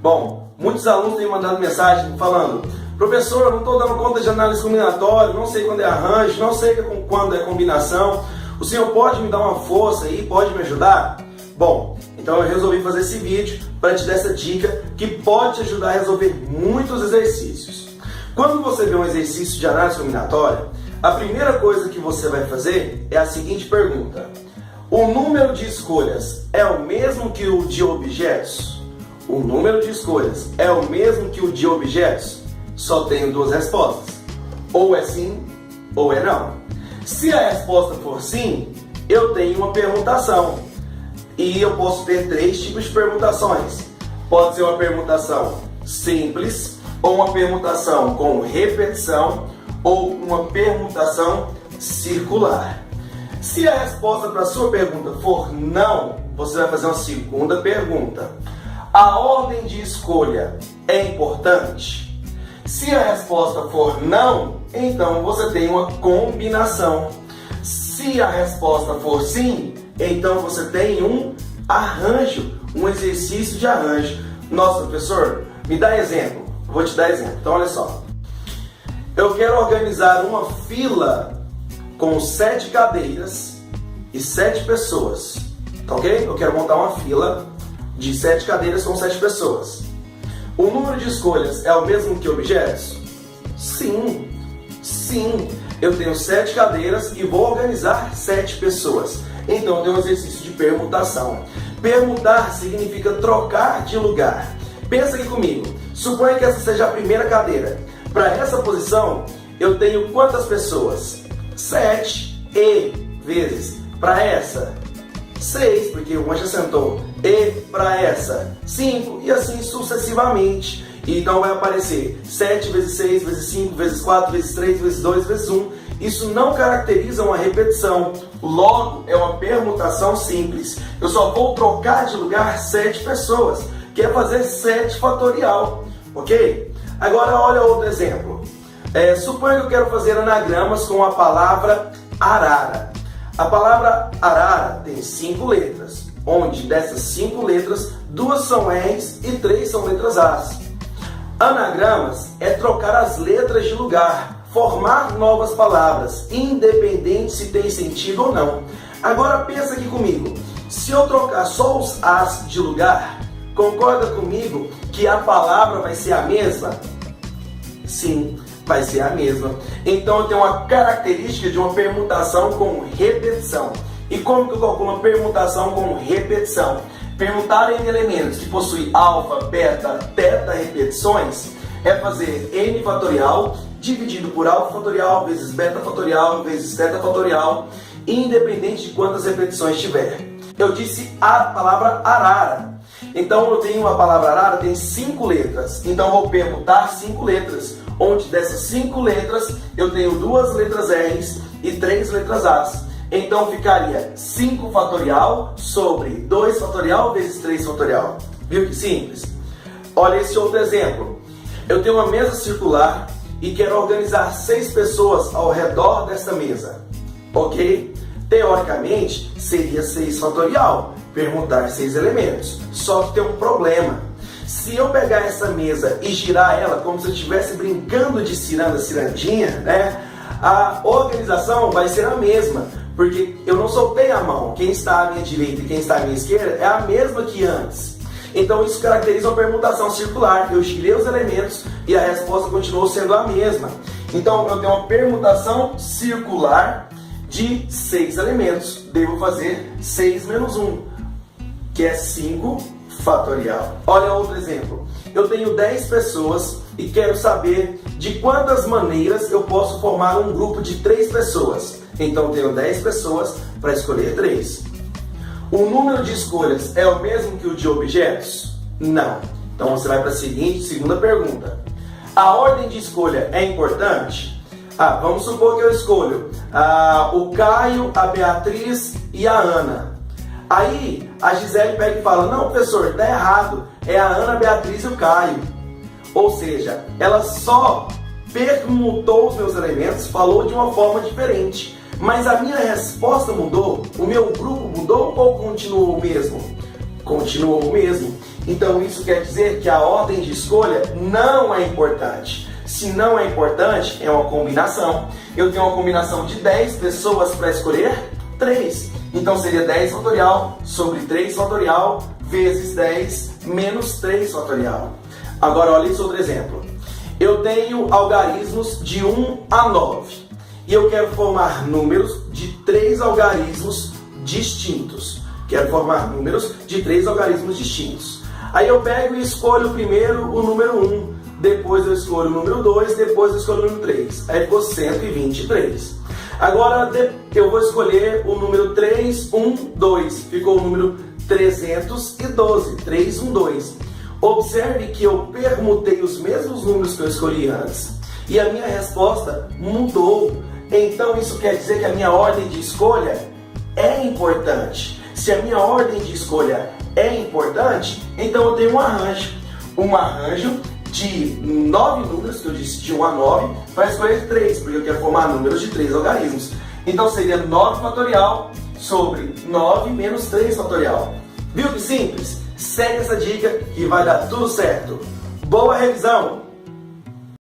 Bom, muitos alunos têm mandado mensagem falando: professor, eu não estou dando conta de análise combinatória, não sei quando é arranjo, não sei quando é combinação. O senhor pode me dar uma força aí, pode me ajudar? Bom, então eu resolvi fazer esse vídeo para te dar essa dica que pode te ajudar a resolver muitos exercícios. Quando você vê um exercício de análise combinatória, a primeira coisa que você vai fazer é a seguinte pergunta: o número de escolhas é o mesmo que o de objetos? O número de escolhas é o mesmo que o de objetos? Só tenho duas respostas: ou é sim ou é não. Se a resposta for sim, eu tenho uma permutação. E eu posso ter três tipos de permutações. Pode ser uma permutação simples, ou uma permutação com repetição, ou uma permutação circular. Se a resposta para a sua pergunta for não, você vai fazer uma segunda pergunta: a ordem de escolha é importante? Se a resposta for não, então você tem uma combinação. Se a resposta for sim, então você tem um arranjo, um exercício de arranjo. Nossa, professor, me dá exemplo. Vou te dar exemplo. Então, olha só. Eu quero organizar uma fila com 7 cadeiras e 7 pessoas. Tá ok? Eu quero montar uma fila de 7 cadeiras com 7 pessoas. O número de escolhas é o mesmo que objetos? Sim. Sim. Eu tenho 7 cadeiras e vou organizar 7 pessoas. Então eu tenho um exercício de permutação. Permutar significa trocar de lugar. Pensa aqui comigo. Suponha que essa seja a primeira cadeira. Para essa posição, eu tenho quantas pessoas? 7. E vezes. Para essa, 6, porque uma já sentou. E para essa, 5. E assim sucessivamente. Então vai aparecer 7 vezes 6, vezes 5, vezes 4, vezes 3, vezes 2, vezes 1. Isso não caracteriza uma repetição. Logo, é uma permutação simples. Eu só vou trocar de lugar 7 pessoas, que é fazer 7 fatorial. Ok? Agora olha outro exemplo. Suponha que eu quero fazer anagramas com a palavra arara. A palavra arara tem 5 letras, onde dessas 5 letras, 2 são R's e 3 são letras A's. Anagramas é trocar as letras de lugar, formar novas palavras, independente se tem sentido ou não. Agora pensa aqui comigo, se eu trocar só os As de lugar, concorda comigo que a palavra vai ser a mesma? Sim, vai ser a mesma. Então eu tenho uma característica de uma permutação com repetição. E como que eu calculo uma permutação com repetição? Permutar em elementos que possuem alfa, beta, teta repetições é fazer n fatorial dividido por alfa fatorial vezes beta fatorial vezes teta fatorial, independente de quantas repetições tiver. Eu disse a palavra arara. Então eu tenho a palavra arara, tem 5 letras. Então eu vou permutar 5 letras, onde dessas 5 letras eu tenho 2 letras R's e 3 letras A's. Então ficaria 5 fatorial sobre 2 fatorial vezes 3 fatorial. Viu que simples? Olha esse outro exemplo. Eu tenho uma mesa circular e quero organizar 6 pessoas ao redor desta mesa. Ok? Teoricamente, seria 6 fatorial, permutar 6 elementos. Só que tem um problema. Se eu pegar essa mesa e girar ela como se eu estivesse brincando de ciranda, cirandinha, né? A organização vai ser a mesma, porque eu não soltei a mão. Quem está à minha direita e quem está à minha esquerda é a mesma que antes. Então isso caracteriza uma permutação circular. Eu girei os elementos e a resposta continuou sendo a mesma. Então eu tenho uma permutação circular de 6 elementos. Devo fazer 6 menos 1, que é 5 fatorial. Olha outro exemplo. Eu tenho 10 pessoas e quero saber de quantas maneiras eu posso formar um grupo de 3 pessoas. Então eu tenho 10 pessoas para escolher 3. O número de escolhas é o mesmo que o de objetos? Não. Então você vai para a segunda pergunta. A ordem de escolha é importante? Vamos supor que eu escolho o Caio, a Beatriz e a Ana. Aí a Gisele pega e fala: não, professor, está errado. É a Ana, a Beatriz e o Caio. Ou seja, ela só permutou os meus elementos, falou de uma forma diferente. Mas a minha resposta mudou? O meu grupo mudou ou continuou o mesmo? Continuou o mesmo. Então isso quer dizer que a ordem de escolha não é importante. Se não é importante, é uma combinação. Eu tenho uma combinação de 10 pessoas para escolher 3. Então seria 10 fatorial sobre 3 fatorial vezes 10 menos 3 fatorial. Agora olha esse outro exemplo. Eu tenho algarismos de 1 a 9 e eu quero formar números de 3 algarismos distintos. Quero formar números de 3 algarismos distintos. Aí eu pego e escolho primeiro o número 1, depois eu escolho o número 2, depois eu escolho o número 3. Aí ficou 123. Agora eu vou escolher o número 3, 1, 2. Ficou o número 312, 3, 1, 2. Observe que eu permutei os mesmos números que eu escolhi antes e a minha resposta mudou. Então isso quer dizer que a minha ordem de escolha é importante. Se a minha ordem de escolha é importante, então eu tenho um arranjo de 9 números, que eu disse de 1 a 9, para escolher 3, porque eu quero formar números de 3 algarismos. Então seria 9 fatorial sobre 9 menos 3 fatorial. Viu que simples? Segue essa dica que vai dar tudo certo. Boa revisão!